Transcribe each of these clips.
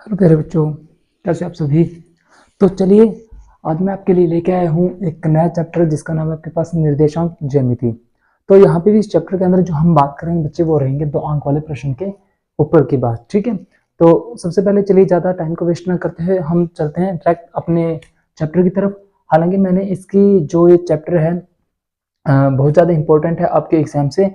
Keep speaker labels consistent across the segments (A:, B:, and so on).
A: Hello प्यारे बच्चों, कैसे आप सभी। तो चलिए, आज मैं आपके लिए लेके आया हूँ एक नया चैप्टर जिसका नाम है आपके पास निर्देशांक ज्यामिति। तो यहाँ पे भी इस चैप्टर के अंदर जो हम बात करेंगे बच्चे वो रहेंगे 2 अंक वाले प्रश्न के ऊपर की बात। ठीक है, तो सबसे पहले चलिए ज़्यादा टाइम को वेस्ट ना करते हुए हम चलते हैं डायरेक्ट अपने चैप्टर की तरफ। हालांकि मैंने इसकी जो ये चैप्टर है बहुत ज़्यादा इंपॉर्टेंट है आपके एग्जाम से,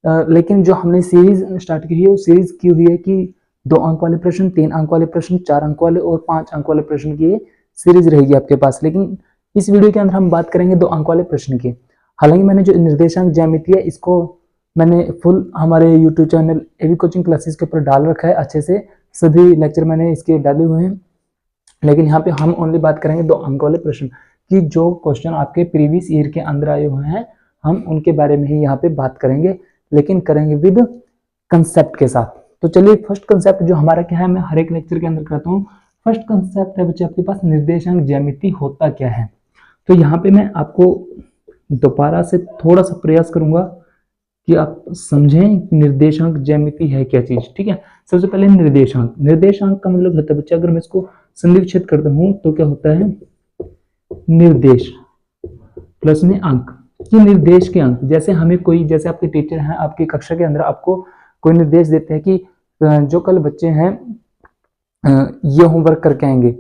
A: लेकिन जो हमने सीरीज स्टार्ट की है वो सीरीज की हुई है कि 2 अंक वाले प्रश्न, 3 अंक वाले प्रश्न, 4 अंक वाले और 5 अंक वाले प्रश्न की ये सीरीज रहेगी आपके पास। लेकिन इस वीडियो के अंदर हम बात करेंगे 2 अंक वाले प्रश्न की। हालांकि मैंने जो निर्देशांक ज्यामिति है इसको मैंने फुल हमारे YouTube channel AB coaching classes के ऊपर डाल रखा है अच्छे से, सभी लेक्चर मैंने इसके डाले हुए हैं। लेकिन यहाँ पे हम ओनली बात करेंगे 2 अंक वाले प्रश्न की, जो क्वेश्चन आपके प्रीवियस ईयर के अंदर आए हुए हैं हम उनके बारे में ही यहाँ पे बात करेंगे, लेकिन करेंगे विद कंसेप्ट के साथ। तो चलिए, फर्स्ट कंसेप्ट जो हमारा क्या है, मैं हर एक लेक्चर के अंदर करता हूँ। फर्स्ट कंसेप्ट है बच्चे आपके पास निर्देशांक ज्यामिति होता क्या है। तो यहाँ पे मैं आपको दोबारा से थोड़ा सा प्रयास करूंगा कि आप समझें निर्देशांक ज्यामिति है क्या चीज। ठीक है, सबसे पहले निर्देशांक, निर्देशांक का मतलब होता है बच्चे, अगर मैं इसको संधि विच्छेद करता हूं तो क्या होता है, निर्देश प्लस में अंक। कि निर्देश के अंक, जैसे हमें कोई, जैसे आपके टीचर हैं आपकी कक्षा के अंदर आपको कोई निर्देश देते हैं कि जो कल बच्चे हैं ये होमवर्क करके आएंगे,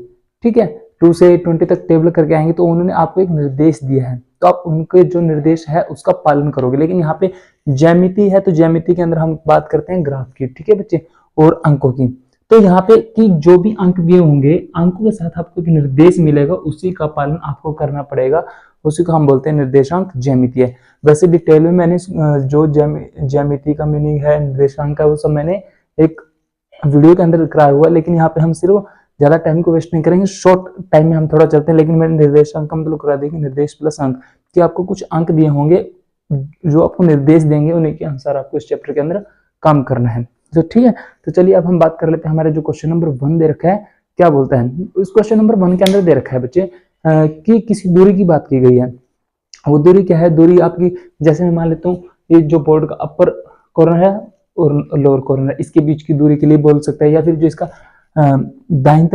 A: ठीक है, 2 से 20 तक टेबल करके आएंगे, तो उन्होंने आपको एक निर्देश दिया है, तो आप उनके जो निर्देश है उसका पालन करोगे। लेकिन यहाँ पे ज्यामिति है, तो ज्यामिति के अंदर हम बात करते हैं ग्राफ की, ठीक है बच्चे, और अंकों की। तो यहाँ पे कि जो भी अंक दिए होंगे, अंकों के साथ आपको एक निर्देश मिलेगा, उसी का पालन आपको करना पड़ेगा, उसी को हम बोलते हैं निर्देशांक ज्यामिति है। वैसे डिटेल में मैंने जो ज्यामिति का मीनिंग है, निर्देशांक का, वो सब मैंने एक वीडियो के अंदर कराया हुआ है। लेकिन यहाँ पे हम सिर्फ ज्यादा टाइम को वेस्ट नहीं करेंगे, शॉर्ट टाइम में हम थोड़ा चलते हैं। लेकिन मैंने निर्देशांक का मतलब करा दिया कि निर्देश प्लस अंक, कि आपको कुछ अंक दिए होंगे जो आपको निर्देश देंगे, उन्हीं के अनुसार आपको इस चैप्टर के अंदर काम करना है। तो ठीक है, तो चलिए अब हम बात कर लेते हैं। हमारे जो क्वेश्चन नंबर 1 दे रखा है, क्या बोलता है, उस क्वेश्चन नंबर 1 के अंदर दे रखा है बच्चे कि किसी दूरी की बात की गई है। वो दूरी क्या है, दूरी आपकी, जैसे मैं मान लेता हूँ ये जो बोर्ड का अपर कॉर्नर है और लोअर कॉर्नर है, इसके बीच की दूरी के लिए बोल सकता है, या फिर जो इसका बाईं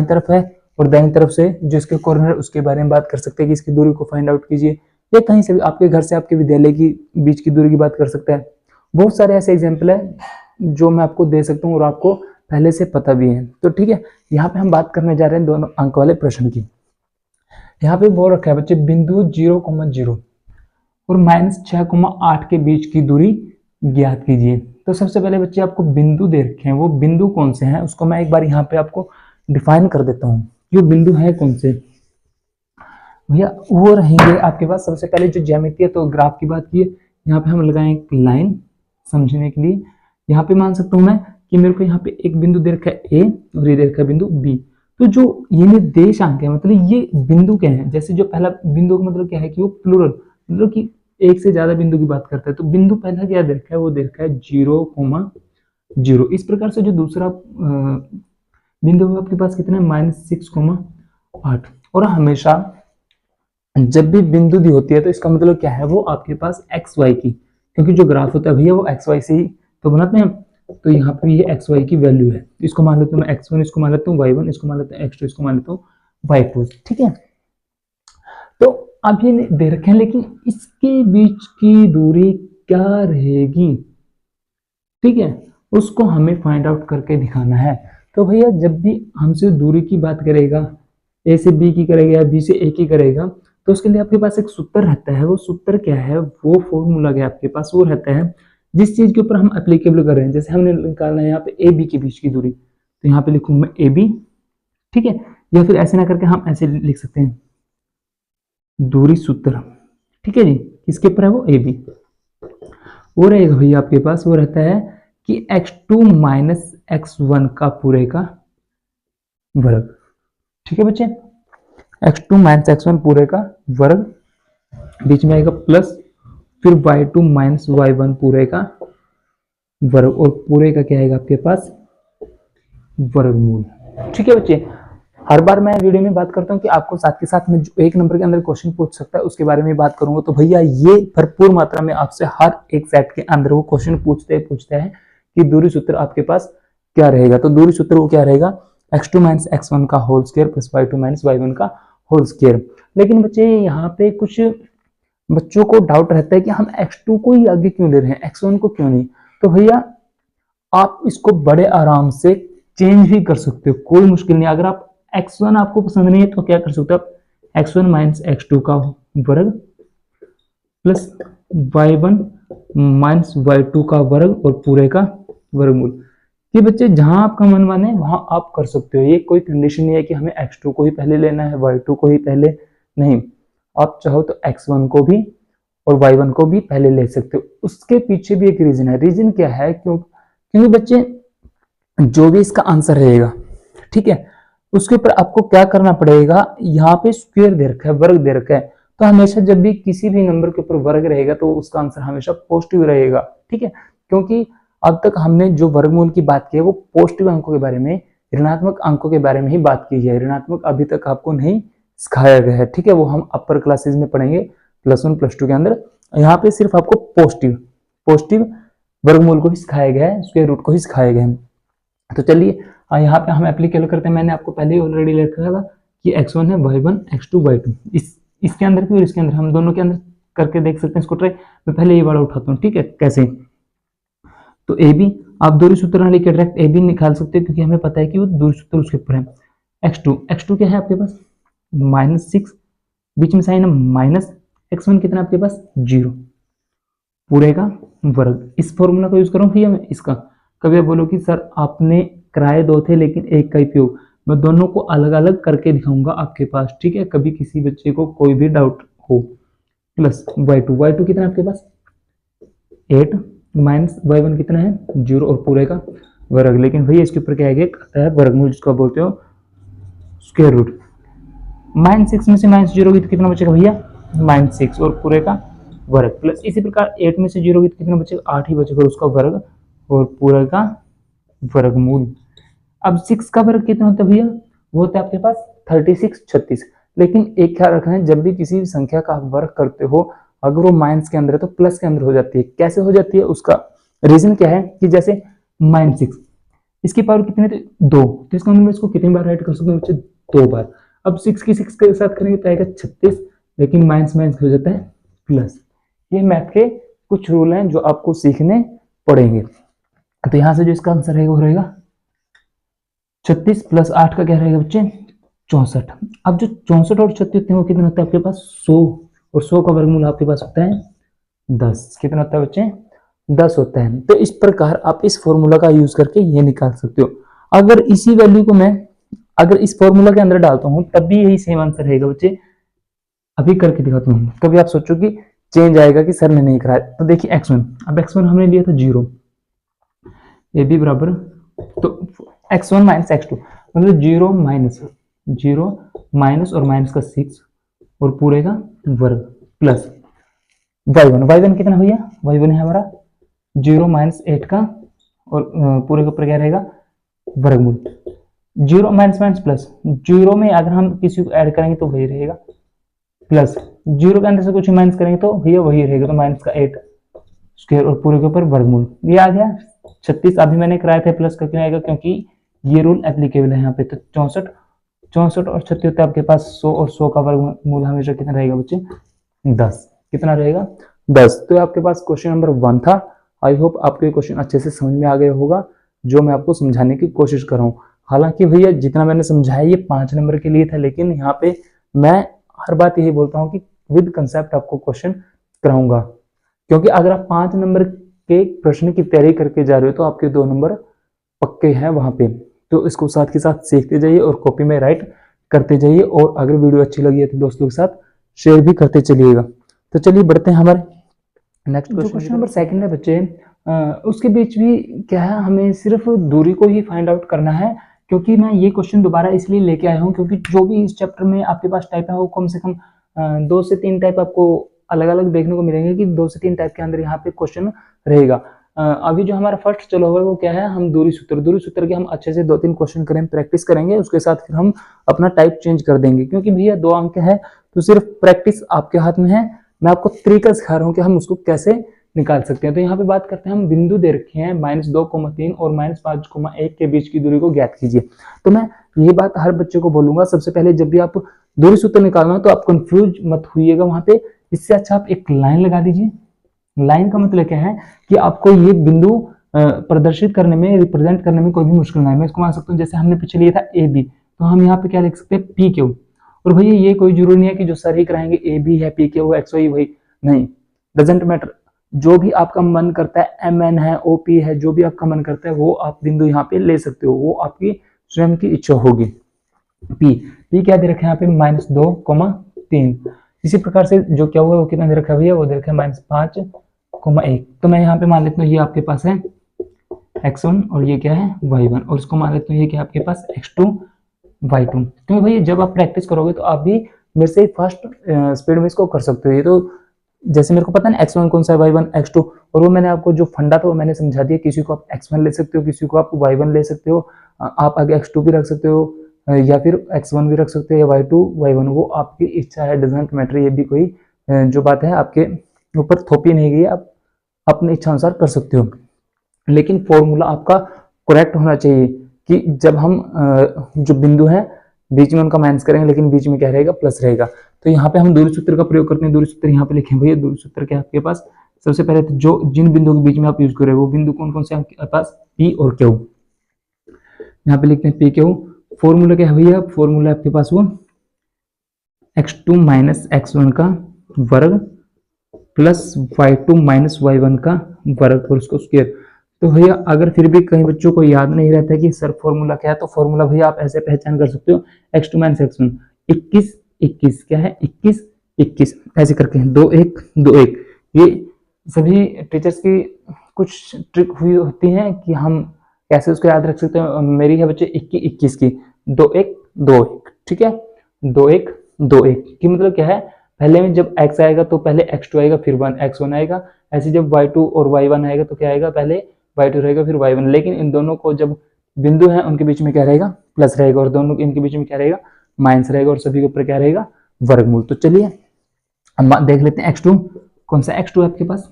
A: तरफ है और दाईं तरफ से जो इसके कॉर्नर है उसके बारे में बात कर सकते हैं कि इसकी दूरी को फाइंड आउट कीजिए, या कहीं से भी आपके घर से आपके विद्यालय की बीच की दूरी की बात कर सकता है। बहुत सारे ऐसे एग्जाम्पल है जो मैं आपको दे सकता हूँ और आपको पहले से पता भी है। तो ठीक है, यहाँ पे हम बात करने जा रहे हैं 2 अंक वाले प्रश्न की। यहाँ पे बोल रखा है बच्चे, बिंदु 0,0 और -6,8 के बीच की दूरी ज्ञात कीजिए। तो सबसे पहले बच्चे आपको बिंदु दे रखे हैं, वो बिंदु कौन से हैं उसको मैं एक बार यहाँ पे आपको डिफाइन कर देता हूँ। ये बिंदु है कौन से भैया, वो रहेंगे आपके पास। सबसे पहले जो ज्यामिति है, तो ग्राफ की बात की है, यहाँ पे हम लगाएं एक लाइन समझने के लिए। यहाँ पे मान सकता हूँ मैं कि मेरे को यहाँ पे एक बिंदु दे रखा है ए और ये दे रखा है बिंदु बी। तो जो ये निर्देशांक है, मतलब ये बिंदु क्या है, जैसे जो पहला बिंदु का मतलब क्या है कि वो प्लूरल, मतलब कि एक से ज्यादा बिंदु की बात करता है। तो बिंदु पहला क्या दे रखा है, वो दे रखा है 0,0। इस प्रकार से जो दूसरा बिंदु है आपके पास कितना है, -6,8। और हमेशा जब भी बिंदु दी होती है तो इसका मतलब क्या है, वो आपके पास एक्स वाई की, क्योंकि जो ग्राफ होता है भैया वो एक्स वाई से ही तो बनाते हैं। तो यहाँ पे ये एक्स वाई की वैल्यू है, इसको मान लेता हूँ मैं x1, इसको मान लेता हूँ y1, इसको मान लेता हूँ x2, इसको मान लेता हूँ y2। ठीक है, तो अब ये दे रखे हैं, लेकिन इसके बीच की दूरी क्या रहेगी, ठीक है, उसको हमें फाइंड आउट करके दिखाना है। तो भैया जब भी हमसे दूरी की बात करेगा, ए से बी की करेगा या बी से ए की करेगा, तो उसके लिए आपके पास एक सूत्र रहता है। वो सूत्र क्या है, वो फॉर्मूला क्या आपके पास, वो रहता है जिस चीज के ऊपर हम एप्लीकेबल कर रहे हैं। जैसे हमने निकालना है यहाँ पे ए बी के बीच की दूरी, तो यहाँ पे लिखूंगा मैं ए बी, ठीक है, या फिर ऐसे ना करके हम ऐसे लिख सकते हैं दूरी सूत्र, ठीक है जी, किसके ऊपर है, वो ए बी। वो रहेगा भैया आपके पास, वो रहता है कि x2 - x1 का पूरे का वर्ग, ठीक है बच्चे, x2 - x1 पूरे का वर्ग, बीच में आएगा प्लस, फिर y2 - y1 पूरे का वर्ग, और पूरे का क्या आएगा आपके पास, वर्गमूल। ठीक है बच्चे, हर बार मैं वीडियो में बात करता हूँ कि आपको साथ के साथ में जो 1 नंबर के अंदर क्वेश्चन पूछ सकता है उसके बारे में बात करूंगा। तो भैया ये भरपूर मात्रा में आपसे हर एक सेट के अंदर वो क्वेश्चन पूछते हैं कि दूरी सूत्र आपके पास क्या रहेगा, तो दूरी सूत्र वो क्या रहेगा, x2 माइनस x1 का whole square plus y2 minus y1 का होल स्क्वायर। लेकिन बच्चे यहाँ पे कुछ बच्चों को डाउट रहता है कि हम x2 को ही आगे क्यों ले रहे हैं, x1 को क्यों नहीं। तो भैया आप इसको बड़े आराम से चेंज भी कर सकते हो, कोई मुश्किल नहीं। अगर आप x1 आपको पसंद नहीं है तो क्या कर सकते हो आप, x1 माइनस x2 का वर्ग प्लस y1 माइनस y2 का वर्ग और पूरे का वर्गमूल। ये बच्चे जहां आपका मन माने वहां आप कर सकते हो, ये कोई कंडीशन नहीं है कि हमें x2 को ही पहले लेना है y2 को ही पहले, नहीं। आप चाहो तो x1 को भी और y1 को भी पहले ले सकते हो। उसके पीछे भी एक रीजन है। रीजन क्या है, क्योंकि बच्चे जो भी इसका आंसर रहेगा, ठीक है, उसके ऊपर आपको क्या करना पड़ेगा, यहाँ पे स्क्वायर दे रखा है, वर्ग दे रखा है, तो हमेशा जब भी किसी भी नंबर के ऊपर वर्ग रहेगा तो उसका आंसर हमेशा पॉजिटिव रहेगा, ठीक है। क्योंकि अब तक हमने जो वर्गमूल की बात की है वो पॉजिटिव अंकों के बारे में, ऋणात्मक अंकों के बारे में ही बात की है। ऋणात्मक अभी तक आपको नहीं सिखाया गया है, ठीक है, वो हम अपर क्लासेस में पढ़ेंगे +1 +2 के अंदर। यहाँ पे सिर्फ आपको पॉजिटिव वर्गमूल को ही सिखाया गया है, स्क्वायर रूट को ही सिखाया गया है। तो चलिए यहाँ पे हम एप्लीकेबल करते हैं। मैंने आपको पहले ही ऑलरेडी लिखा था कि x1 है y1 x2 y2, इसके अंदर भी और इसके अंदर, हम दोनों के अंदर करके देख सकते हैं इसको ट्राई। मैं पहले ये वाला उठाता हूँ, ठीक है, कैसे, तो ए बी, आप दूरी सूत्र ना लेके डायरेक्ट ए बी निकाल सकते हो क्योंकि हमें पता है कि वो दूरी सूत्र उसके ऊपर है। x2 क्या है आपके पास -6, बीच में साइन है माइनस, x1 कितना आपके पास 0, पूरे का वर्ग। इस फॉर्मूला को यूज करूँ भैया मैं इसका। कभी आप बोलो कि सर आपने कराए दो थे लेकिन एक का ही उपयोग, मैं दोनों को अलग अलग करके दिखाऊंगा आपके पास, ठीक है, कभी किसी बच्चे को कोई भी डाउट हो। प्लस y2 कितना आपके पास 8 माइनस y1 कितना है 0 और पूरे का वर्ग। लेकिन भैया इसके ऊपर क्या है वर्गमूल, जिसको बोलते हो स्क्वायर रूट। -6 में से -0 गई तो कितना बचेगा भैया -6 और पूरे का वर्ग, प्लस इसी प्रकार 8 में से 0 गई तो कितना बचेगा 8 ही बचेगा, उसका वर्ग और पूरे का वर्गमूल। अब 6 का वर्ग कितना होता है भैया, वो होता है आपके पास 36। लेकिन एक ख्याल रखना है, जब भी किसी भी संख्या का आप वर्ग करते हो अगर वो माइनस के अंदर है तो प्लस के अंदर हो जाती है। कैसे हो जाती है, उसका रीजन क्या है कि जैसे -6 इसकी पावर कितनी है 2, तो इसका मतलब इसको कितनी बार राइट कर सकते हैं बच्चे 2 बार। अब 6 की 6 के साथ करेंगे तो आएगा 36, लेकिन माइनस माइनस हो जाता है प्लस। ये मैथ के कुछ रूल हैं जो आपको सीखने पड़ेंगे। तो यहां से जो इसका आंसर रहेगा वो रहेगा 36 प्लस 8 का क्या रहेगा बच्चे 64। अब जो 64 और 36 होते हैं वो कितना होता है आपके पास 100, और 100 का वर्गमूल आपके पास होता है 10। कितना होता है बच्चे 10 होता है। तो इस प्रकार आप इस फॉर्मूला का यूज करके ये निकाल सकते हो। अगर इसी वैल्यू को मैं अगर इस फॉर्मूला के अंदर डालता हूं तब भी यही सेम आंसर रहेगा बच्चे। अभी करके दिखाता हूं, कभी आप सोचो कि चेंज आएगा कि सर ने नहीं कराया। तो देखिए x1, अब x1 हमने लिया था 0, ये भी बराबर, तो x1 माइनस x2 मतलब 0 माइनस और माइनस का 6 और पूरे का वर्ग प्लस y1 कितना भैया y1 है हमारा 0 माइनस 8 का और पूरे के ऊपर क्या रहेगा वर्गमूल। 0 माइनस माइनस प्लस, 0 में अगर हम किसी को ऐड करेंगे तो वही रहेगा, प्लस 0 के अंदर से कुछ माइनस करेंगे तो भैया वही रहेगा, तो माइनस का 8 स्क्वायर और पूरे के ऊपर वर्गमूल। ये आ गया 36। अभी मैंने कराया था प्लस का क्यों आएगा, क्योंकि ये रूल एप्लीकेबल है यहाँ पे। तो 64 और 36 होता है आपके पास 100, और 100 का वर्गमूल हमेशा कितना रहेगा बच्चे 10। कितना रहेगा 10। तो आपके पास क्वेश्चन नंबर 1 था। आई होप आपको ये क्वेश्चन अच्छे से समझ में आ गया होगा जो मैं आपको समझाने की कोशिश कर रहा हूँ। हालांकि भैया जितना मैंने समझाया ये 5 नंबर के लिए था, लेकिन यहाँ पे मैं हर बात यही बोलता हूँ कि विद कंसेप्ट आपको क्वेश्चन कराऊंगा, क्योंकि अगर आप 5 नंबर के प्रश्न की तैयारी करके जा रहे हो तो आपके 2 नंबर पक्के हैं वहां पे। तो इसको साथ के साथ सीखते जाइए और कॉपी में राइट करते जाइए, और अगर वीडियो अच्छी लगी है तो दोस्तों के साथ शेयर भी करते चलिएगा। तो चलिए बढ़ते हैं हमारे नेक्स्ट क्वेश्चन नंबर 2 है बच्चे। उसके बीच भी क्या है, हमें सिर्फ दूरी को ही फाइंड आउट करना है। क्योंकि मैं ये क्वेश्चन दोबारा इसलिए लेके आया हूँ क्योंकि जो भी इस चैप्टर में आपके पास टाइप है वो कम से कम 2 से 3 टाइप आपको अलग अलग देखने को मिलेंगे कि 2 से 3 टाइप के अंदर यहाँ पे क्वेश्चन रहेगा। अभी जो हमारा फर्स्ट चलो हुआ वो क्या है, हम दूरी सूत्र के हम अच्छे से 2-3 क्वेश्चन करें, प्रैक्टिस करेंगे, उसके साथ फिर हम अपना टाइप चेंज कर देंगे। क्योंकि भैया 2 अंक है तो सिर्फ प्रैक्टिस आपके हाथ में है। मैं आपको तरीका सिखा रहा हूँ कि हम उसको कैसे निकाल सकते हैं। तो यहाँ पे बात करते हैं हम, बिंदु दे रखे हैं -2,3 और -5,1 के बीच की दूरी को ज्ञात कीजिए। तो मैं ये बात हर बच्चे को बोलूंगा, सबसे पहले जब भी आप दूरी सूत्र निकालना हो तो आप कंफ्यूज मत होइएगा वहां पे। इससे अच्छा आप एक लाइन लगा दीजिए। लाइन का मतलब क्या है कि आपको ये बिंदु प्रदर्शित करने में, रिप्रेजेंट करने में कोई भी मुश्किल ना है। मैं इसको मान सकता हूँ, जैसे हमने पीछे लिया था ए बी, तो हम यहाँ पे क्या लिख सकते हैं, पी क्यू। और भैया ये कोई जरूरी नहीं है कि जो सर ही कराएंगे ए बी है, पी क्यू है, एक्स वाई वही, नहीं, डजेंट मैटर। जो भी आपका मन करता है, एम एन है, ओ पी है, जो भी आपका मन करता है वो आप बिंदु यहाँ पे ले सकते हो, वो आपकी स्वयं की इच्छा होगी। पी क्या दे रखे हैं यहाँ पे, -2,3। इसी प्रकार से जो क्या हुआ वो कितना दे रखा है भैया, वो दे रखा है -5,1। तो मैं यहाँ पे मान लेता हूँ ये आपके पास है x1 और ये क्या है y1, और उसको मान लेते हैं ये क्या आपके पास x2 y2। क्योंकि भैया जब आप प्रैक्टिस करोगे तो आप भी मेरे से फर्स्ट स्पीड में इसको कर सकते हो। ये तो जैसे मेरे को पता है x1 कौन सा है, y1 x2, और वो मैंने आपको जो फंडा था वो मैंने समझा दिया। किसी को आप x1 ले सकते हो, किसी को आप y1 ले सकते हो, आप आगे x2 भी रख सकते हो, या फिर x1 भी रख सकते हो, या y2 y1, वो आपकी इच्छा है, डजंट मैटर। ये भी कोई जो बात है आपके ऊपर थोपी नहीं गई, आप अपनी इच्छा अनुसार कर सकते हो। लेकिन फॉर्मूला आपका करेक्ट होना चाहिए कि जब हम जो बिंदु है बीच में उनका माइनस करेंगे, लेकिन बीच में क्या रहेगा, प्लस रहेगा। तो यहाँ पे हम दूरी सूत्र का प्रयोग करते हैं। दूरी सूत्र यहाँ पे लिखें भैया, दूरी सूत्र क्या है आपके पास, सबसे पहले तो जो जिन बिंदुओं के बीच में आप यूज कर रहे हो वो बिंदु कौन कौन से आपके पास, पी और क्यू। यहाँ पे लिखते हैं पी क्यू। फॉर्मूला क्या है भैया, फॉर्मूला आपके पास वो x2 माइनस x1 का वर्ग प्लस y2 माइनस y1 का वर्ग और उसको स्क्वायर। तो भैया अगर फिर भी कहीं बच्चों को याद नहीं रहता है कि सर फॉर्मूला क्या है, तो फॉर्मूला भैया आप ऐसे पहचान कर सकते हो, x2 माइनस x1, 21 क्या है, 21 ऐसे करके 2 1 2 1। ये सभी टीचर्स की कुछ ट्रिक हुई होती है कि हम कैसे उसको याद रख सकते हैं। मेरी है बच्चे 21 की 2 1 2 1, ठीक है, 2 1 2 1 की मतलब क्या है, पहले में जब x आएगा तो पहले x2 आएगा, फिर x1 आएगा। ऐसे जब y2 और y1 आएगा तो क्या आएगा, पहले y2 रहेगा फिर y1। लेकिन इन दोनों को जब बिंदु है उनके बीच में क्या रहेगा, प्लस रहेगा, और दोनों इनके बीच में क्या रहेगा, माइनस रहेगा, और सभी के ऊपर क्या रहेगा, वर्गमूल। तो चलिए अब देख लेते हैं x2 कौन सा, x2 है आपके पास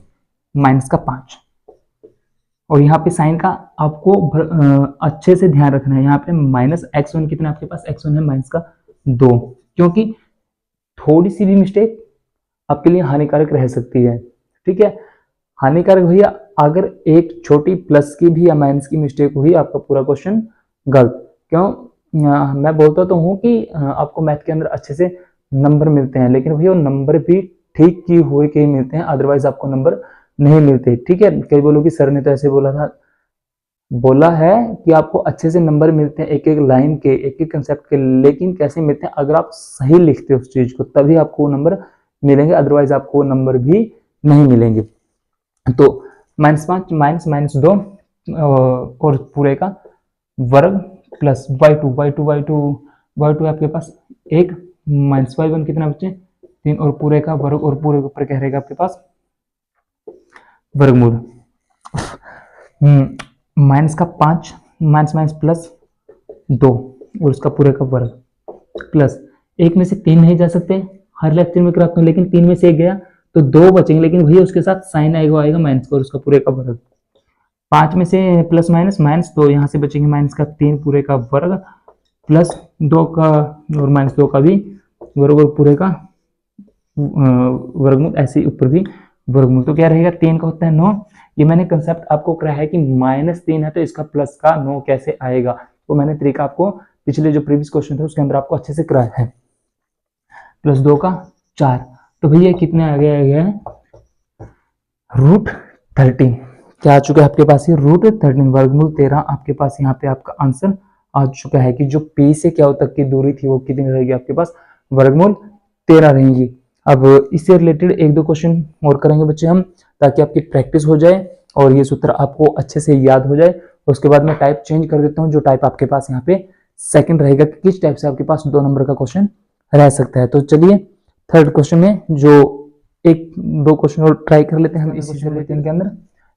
A: -5। और यहाँ पे साइन का आपको अच्छे से ध्यान रखना है। यहाँ पे -x1 कितना आपके पास, x1 है -2, क्योंकि थोड़ी सी भी मिस्टेक आपके लिए हानिकारक रह सकती है, ठीक है। हानिकारक भैया अगर एक छोटी प्लस की भी या माइनस की मिस्टेक हुई, आपका पूरा क्वेश्चन गलत। क्यों, मैं बोलता तो हूँ कि आपको मैथ के अंदर अच्छे से नंबर मिलते हैं, लेकिन भैया नंबर भी ठीक की हुए के मिलते हैं, अदरवाइज आपको नंबर नहीं मिलते, ठीक है। कई बोलो कि सर ने तो ऐसे बोला था, बोला है कि आपको अच्छे से नंबर मिलते हैं एक एक लाइन के, एक एक कंसेप्ट के, लेकिन कैसे मिलते हैं, अगर आप सही लिखते हो उस चीज को तभी आपको नंबर मिलेंगे, अदरवाइज आपको नंबर भी नहीं मिलेंगे। तो -5 माइनस 2 और पूरे का वर्ग प्लस y2 आपके पास 1 माइनस y1 कितना बच्चे 3, और पूरे का वर्ग, और पूरे के ऊपर क्या रहेगा आपके पास, वर्गमूल। -5 माइनस प्लस 2 और उसका पूरे का वर्ग प्लस 1 में से 3 नहीं जा सकते, हर लेक्चर में कराता हूँ, लेकिन 3 में से 1 गया तो 2 बचेंगे, लेकिन भैया उसके साथ साइन आएगा माइनस का, और उसका पूरे का वर्ग। 5 में से प्लस माइनस तो यहाँ से बचेंगे माइनस का 3 पूरे का वर्ग प्लस 2 का और -2 का भी वर्ग, और पूरे का वर्गमूल, ऐसे ही ऊपर भी वर्गमूल। तो क्या रहेगा, 3 का होता है 9। ये मैंने कंसेप्ट आपको कराया है कि -3 है तो इसका प्लस का 9 कैसे आएगा, तो मैंने तरीका आपको पिछले जो प्रीवियस क्वेश्चन थे उसके अंदर आपको अच्छे से कराया है। प्लस 2 का 4, तो भैया कितने आ गया है, √13 क्या आ चुका है आपके पास, ये √13 वर्गमूल 13 आपके पास यहाँ पे आपका आंसर आ चुका है कि जो P से क्या तक की दूरी थी वो कितनी रहेगी आपके पास, वर्गमूल 13 रहेंगी। अब इससे रिलेटेड 1-2 क्वेश्चन और करेंगे बच्चे हम, ताकि आपकी प्रैक्टिस हो जाए और ये सूत्र आपको अच्छे से याद हो जाए। उसके बाद मैं टाइप चेंज कर देता हूँ, जो टाइप आपके पास यहाँ पे सेकंड रहेगा, किस टाइप से आपके पास 2 नंबर का क्वेश्चन रह सकता है। तो चलिए थर्ड क्वेश्चन में जो 1-2 क्वेश्चन और ट्राई कर लेते हैं हम इसी के अंदर।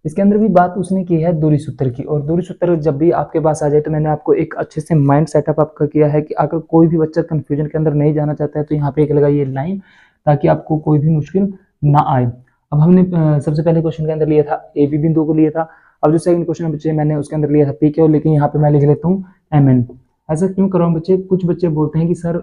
A: इसके अंदर भी बात उसने की है दूरी सूत्र की, और दूरी सूत्र जब भी आपके पास आ जाए तो मैंने आपको एक अच्छे से माइंड सेटअप आपका किया है कि अगर कोई भी बच्चा कंफ्यूजन के अंदर नहीं जाना चाहता है तो यहाँ पे एक लगाइए लाइन, ताकि आपको कोई भी मुश्किल ना आए। अब हमने सबसे पहले क्वेश्चन के अंदर लिया था ए बी बिंदु को लिया था। अब जो सेकंड क्वेश्चन बच्चे मैंने उसके अंदर लिया था पी क्यू, लेकिन यहाँ पे मैं लिख लेता हूँ एम एन। ऐसा क्यों कर रहा हूँ बच्चे, कुछ बच्चे बोलते हैं कि सर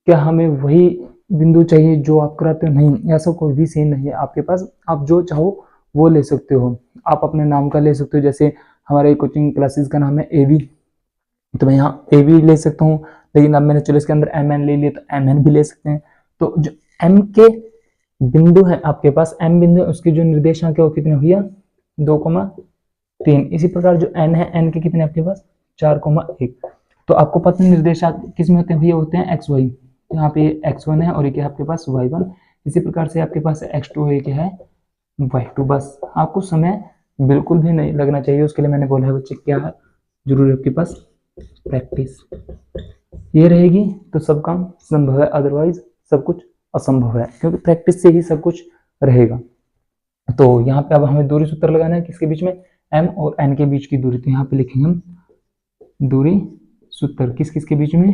A: क्या हमें वही बिंदु चाहिए जो आप कराते हो। नहीं, ऐसा कोई भी सीन नहीं है आपके पास, आप जो चाहो वो ले सकते हो। आप अपने नाम का ले सकते हो, जैसे हमारे कोचिंग क्लासेस का नाम है ए बी, तो मैं यहाँ ए बी ले सकता हूँ, लेकिन अब मैंने चलो इसके अंदर एम एन ले लिया तो एम एन भी ले सकते हैं। तो जो एम के बिंदु है आपके पास, एम बिंदु है, उसके जो निर्देशांक है वो कितने भैया 2,3। इसी प्रकार जो एन है, एन के कितने आपके पास 4,1। तो आपको पता है निर्देशांक किस में होते हैं भैया, होते हैं एक्स वाई। यहाँ पे x1 है और एक है आपके पास y1। इसी प्रकार से आपके पास x2 एक है y2। बस आपको समय बिल्कुल भी नहीं लगना चाहिए, उसके लिए मैंने बोला है बच्चे क्या है जरूर आपके पास प्रैक्टिस ये रहेगी तो सब काम संभव है, अदरवाइज सब कुछ असंभव है, क्योंकि प्रैक्टिस से ही सब कुछ रहेगा। तो यहाँ पे अब हमें दूरी सूत्र लगाना है किसके बीच में, m और n के बीच की दूरी। तो यहाँ पे लिखेंगे हम दूरी सूत्र किस किस के बीच में,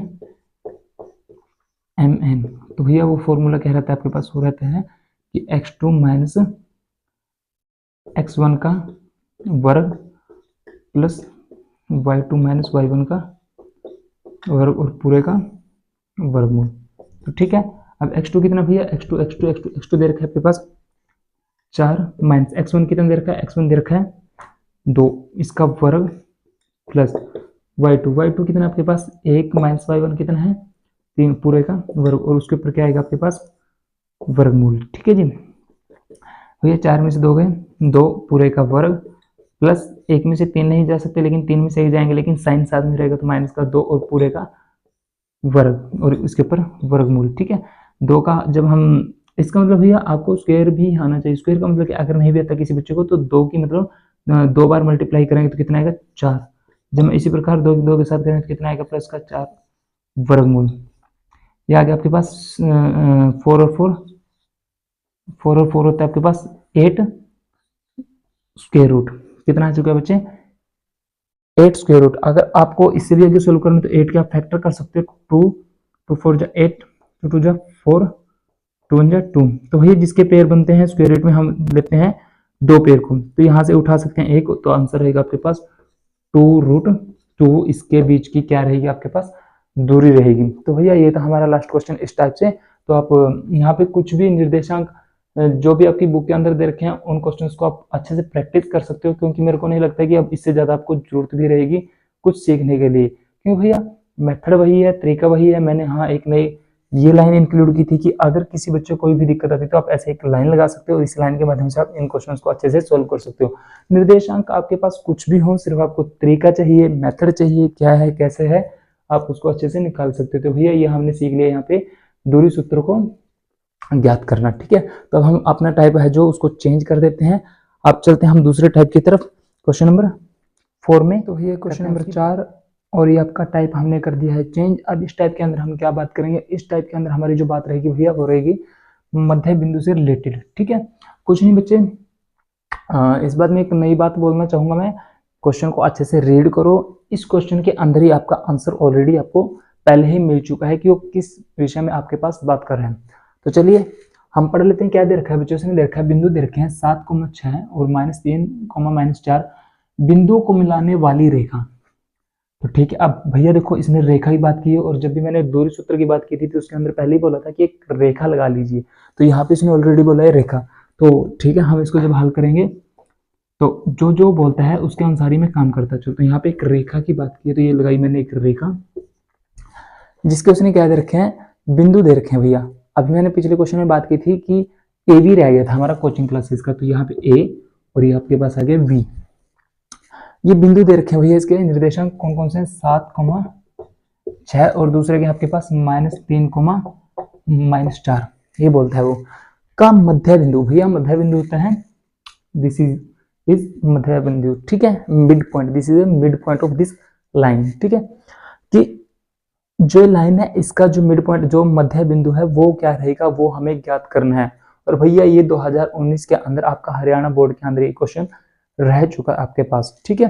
A: एम एन। तो भैया वो फॉर्मूला क्या रहता है आपके पास, हो रहता है कि x2 माइनस x1 का वर्ग प्लस y2 माइनस y1 का वर्ग और पूरे का वर्गमूल। तो ठीक है, अब x2 कितना भैया, x2 दे रखा है आपके पास 4 माइनस x1 कितना दे रखा है, x1 दे रखा है 2, इसका वर्ग प्लस y2 कितना आपके पास 1 माइनस y1 कितना है 3 पूरे का वर्ग, और उसके ऊपर क्या आएगा आपके पास वर्गमूल। ठीक है जी भैया, 4 में से 2 गए, 2 पूरे का वर्ग प्लस 1 में से 3 नहीं जा सकते, लेकिन 3 में से 1 जाएंगे, लेकिन साइन साथ में रहेगा तो माइनस का 2 और पूरे का वर्ग और इसके ऊपर वर्गमूल। ठीक है, 2 का जब हम, इसका मतलब भैया आपको स्क्वायर भी आना चाहिए। स्क्वायर का मतलब कि अगर नहीं भी आता किसी बच्चे को तो 2 की मतलब 2 बार मल्टीप्लाई करेंगे तो कितना आएगा 4। जब इसी प्रकार 2 के साथ करेंगे तो कितना आएगा प्लस का 4 वर्गमूल। ये आ गया आपके पास 4 और 4 होता है आपके पास 8 स्क्वायर रूट। कितना आ चुका है बच्चे 8 स्क्वायर रूट। अगर आपको इससे भी आगे सोल्व करना तो 8 के आप फैक्टर कर सकते हो, 2 4 जा 8, 2 2 जा 4, 2 1 जा 2। तो भैया जिसके पेयर बनते हैं स्क्वायर रूट में हम लेते हैं 2 पेयर को, तो यहाँ से उठा सकते हैं 1, तो आंसर रहेगा आपके पास 2√2। इसके बीच की क्या रहेगी आपके पास दूरी रहेगी। तो भैया ये था हमारा लास्ट क्वेश्चन इस टाइप से। तो आप यहाँ पे कुछ भी निर्देशांक जो भी आपकी बुक के अंदर दे रखे हैं उन क्वेश्चंस को आप अच्छे से प्रैक्टिस कर सकते हो, क्योंकि मेरे को नहीं लगता कि अब इससे ज़्यादा आपको जरूरत भी रहेगी कुछ सीखने के लिए, क्योंकि भैया मेथड वही है, तरीका वही है। मैंने हाँ एक नई ये लाइन इंक्लूड की थी कि अगर किसी बच्चे को कोई भी दिक्कत आती है तो आप ऐसे एक लाइन लगा सकते हो, इस लाइन के माध्यम से आप इन क्वेश्चंस को अच्छे से सोल्व कर सकते हो। निर्देशांक आपके पास कुछ भी हो, सिर्फ आपको तरीका चाहिए, मेथड चाहिए, क्या है कैसे है, आप उसको अच्छे से निकाल सकते हो। तो भैया ये हमने सीख लिया यहाँ पे दूरी सूत्र को ज्ञात करना। ठीक है, तो अब हम अपना टाइप है जो उसको चेंज कर देते हैं। अब चलते हैं हम दूसरे टाइप की तरफ, क्वेश्चन नंबर 4 में। तो ये क्वेश्चन नंबर 4 और ये आपका टाइप हमने कर दिया है चेंज। अब इस टाइप के अंदर हम क्या बात करेंगे, इस टाइप के अंदर हमारी जो बात रहेगी भैया वो रहेगी मध्य बिंदु से रिलेटेड। ठीक है, कुछ नहीं बच्चे, इस बात में एक नई बात बोलना चाहूंगा मैं, क्वेश्चन को अच्छे से रीड करो। इस क्वेश्चन के अंदर ही आपका आंसर ऑलरेडी आपको पहले ही मिल चुका है कि वो किस विषय में आपके पास बात कर रहे हैं। तो चलिए हम पढ़ लेते हैं क्या दे रखा है बच्चों से। दे रखा है बिंदु दे रखे हैं 7,6 और -3, -4 बिंदुओं को मिलाने वाली रेखा। तो ठीक है, अब भैया देखो इसने रेखा की बात की है, और जब भी मैंने दूरी सूत्र की बात की थी तो उसके अंदर पहले ही बोला था कि एक रेखा लगा लीजिए, तो यहाँ पे इसने ऑलरेडी बोला है रेखा। तो ठीक है, हम इसको जब हल करेंगे तो जो जो बोलता है उसके अनुसार ही मैं काम करता चलता हूँ। यहाँ पे एक रेखा की बात की है तो ये लगाई मैंने एक रेखा, जिसके उसने क्या दे रखे हैं बिंदु दे रखे हैं भैया। अभी मैंने पिछले क्वेश्चन में बात की थी कि ए बी रह गया था हमारा कोचिंग क्लासेस का, तो यहाँ पे ए और ये आपके पास आ गया बी। ये बिंदु दे रखे हैं भैया, इसके निर्देशांक कौन कौन से हैं 7,6 और दूसरे के आपके पास -3, -4। ये बोलता है वो का मध्य बिंदु। भैया मध्य बिंदु होता है दिस इज मध्य बिंदु। ठीक है, mid point, this is mid point of this line. ठीक है, कि जो लाइन है इसका जो मिड पॉइंट जो मध्य बिंदु है वो क्या रहेगा वो हमें ज्ञात करना है। और भैया ये 2019 के अंदर आपका हरियाणा बोर्ड के अंदर ये क्वेश्चन रह चुका है आपके पास। ठीक है,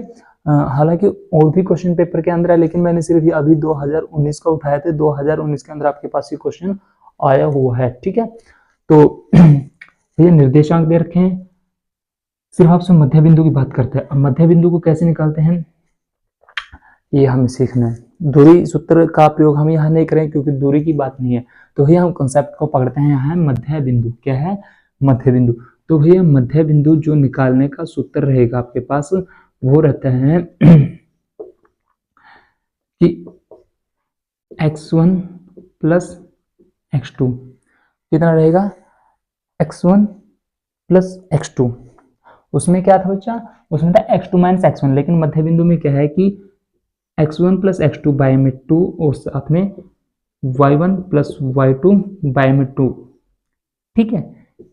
A: हालांकि और भी क्वेश्चन पेपर के अंदर है, लेकिन मैंने सिर्फ अभी 2019 का उठाया थे। 2019 के अंदर आपके पास ये क्वेश्चन आया हुआ है। ठीक है, तो ये निर्देशांक दे रखे हैं, सिर्फ आपसे मध्य बिंदु की बात करते हैं। अब मध्य बिंदु को कैसे निकालते हैं ये हमें सीखना है। दूरी सूत्र का प्रयोग हम यहाँ नहीं करें क्योंकि दूरी की बात नहीं है, तो भैया हम कंसेप्ट को पकड़ते हैं। यहाँ है मध्य बिंदु, क्या है मध्य बिंदु। तो भैया मध्य बिंदु जो निकालने का सूत्र रहेगा आपके पास वो रहता है कि x1 प्लस x2 कितना रहेगा, x1 प्लस x2। उसमें क्या था बच्चा, उसमें था x2 माइनस x1, लेकिन मध्य बिंदु में क्या है कि x1 प्लस x2 बाय में 2 और साथ में y1 प्लस y2 बाय में 2। ठीक है,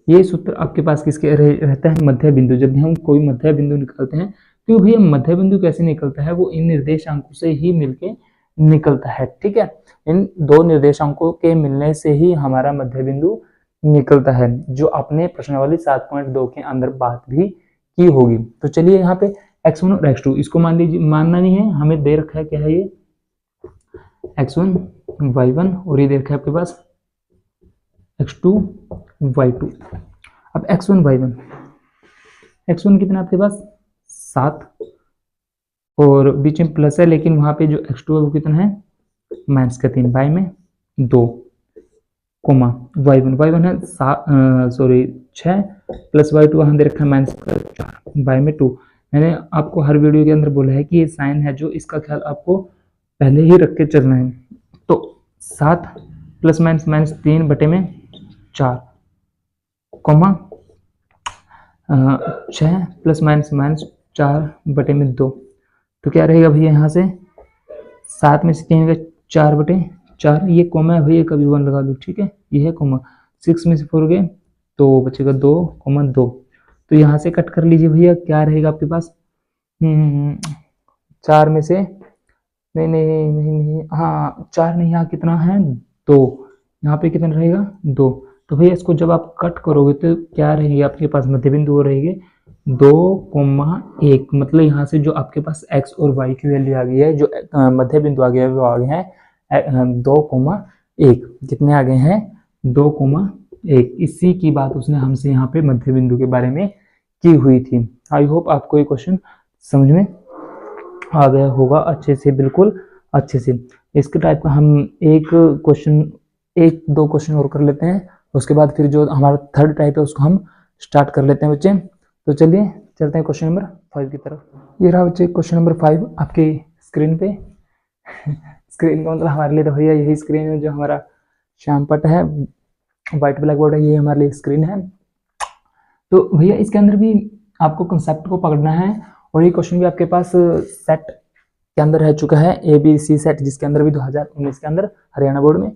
A: ये सूत्र आपके पास किसके रहता है, मध्य बिंदु। जब भी हम कोई मध्य बिंदु निकालते हैं तो भैया मध्य बिंदु कैसे निकलता है, वो इन निर्देशांकों से ही मिलके निकलता है। ठीक है, इन दो निर्देशांकों के मिलने से ही हमारा मध्य बिंदु निकलता है, जो आपने प्रश्नावली 7.2 के अंदर बात भी की होगी। तो चलिए यहाँ पे x1 और x2 इसको मान लीजिए, मानना नहीं है, हमें दे रखा है क्या है ये x1 y1 और ये दे रखा है आपके पास x2 y2। अब x1 y1, x1 कितना आपके पास 7 और बीच में प्लस है, लेकिन वहां पे जो x2 है वो कितना है माइनस का 3 बाय में 2 कोमा y1 है 6 प्लस y2 वहां दे रखा है माइनस का 4 बाय में 2। मैंने आपको हर वीडियो के अंदर बोला है कि ये साइन है जो इसका ख्याल आपको पहले ही रख के चलना है। तो 7 प्लस माइनस माइनस 3 बटे में 4 कोमा 6 प्लस माइनस माइनस 4 बटे में 2। तो क्या रहेगा भैया यहाँ से 7 में से 3 का 4 बटे 4, ये कोमा है भैया कभी 1 लगा दो। ठीक है, ये है कोमा। 6 में से 4 गए तो बचेगा 2 कोमा 2। तो यहाँ से कट कर लीजिए भैया, क्या रहेगा आपके पास 4 में से नहीं नहीं नहीं नहीं हाँ 4 नहीं, यहाँ कितना है 2, यहाँ पे कितना रहेगा 2। तो भैया इसको जब आप कट करोगे तो क्या रहेगी आपके पास मध्य बिंदु वो रहेगी 2,1। मतलब यहाँ से जो आपके पास x और y की वैल्यू आ गई है, जो मध्य बिंदु आ गया है वो आ गया है 2,1। कितने आ गए हैं 2,1। इसी की बात उसने हमसे यहाँ पे मध्य बिंदु के बारे में की हुई थी। आई होप आपको ये क्वेश्चन समझ में आ गया होगा अच्छे से, बिल्कुल अच्छे से। इसके टाइप का हम एक दो क्वेश्चन और कर लेते हैं, उसके बाद फिर जो हमारा थर्ड टाइप है उसको हम स्टार्ट कर लेते हैं बच्चे। तो चलिए चलते हैं क्वेश्चन नंबर 5 की तरफ। ये रहा बच्चे क्वेश्चन नंबर 5 आपके स्क्रीन पे। स्क्रीन का मतलब हमारे लिए तो भैया यही स्क्रीन है जो हमारा श्यामपट है, व्हाइट ब्लैक बोर्ड है, ये हमारे लिए स्क्रीन है। तो भैया इसके अंदर भी आपको कंसेप्ट को पकड़ना है, और ये क्वेश्चन भी आपके पास सेट के अंदर रह चुका है, ABC सेट, जिसके अंदर भी 2019 के अंदर हरियाणा बोर्ड में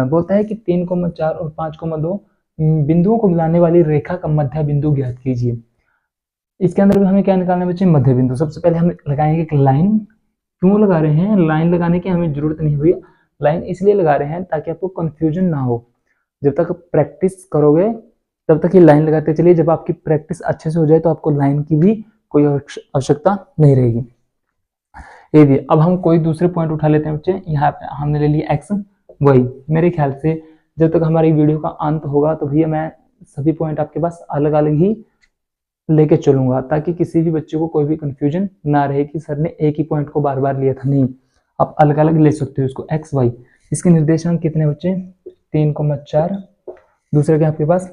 A: बोलता है कि 3,4 और 5,2 बिंदुओं को मिलाने वाली रेखा का मध्य बिंदु ज्ञात कीजिए। इसके अंदर भी हमें क्या निकालना है बच्चे, मध्य बिंदु। सबसे पहले हम लगाएंगे कि लाइन। क्यों लगा रहे हैं लाइन, लगाने की हमें जरूरत नहीं हुई, लाइन इसलिए लगा रहे हैं ताकि आपको कंफ्यूजन ना हो। जब तक प्रैक्टिस करोगे तब तक ये लाइन लगाते चलिए, जब आपकी प्रैक्टिस अच्छे से हो जाए तो आपको लाइन की भी कोई आवश्यकता नहीं रहेगी। ये भी अब हम कोई दूसरे पॉइंट उठा लेते हैं बच्चे। यहाँ पे हमने ले लिया x y। मेरे ख्याल से जब तक हमारी वीडियो का अंत होगा तो भैया मैं सभी पॉइंट आपके पास अलग अलग ही लेके चलूंगा, ताकि किसी भी बच्चे को कोई भी कंफ्यूजन ना रहे कि सर ने एक ही पॉइंट को बार बार लिया था। नहीं, आप अलग अलग ले सकते हो इसको। x y इसके निर्देशांक कितने बच्चे 3,4, दूसरे के आपके पास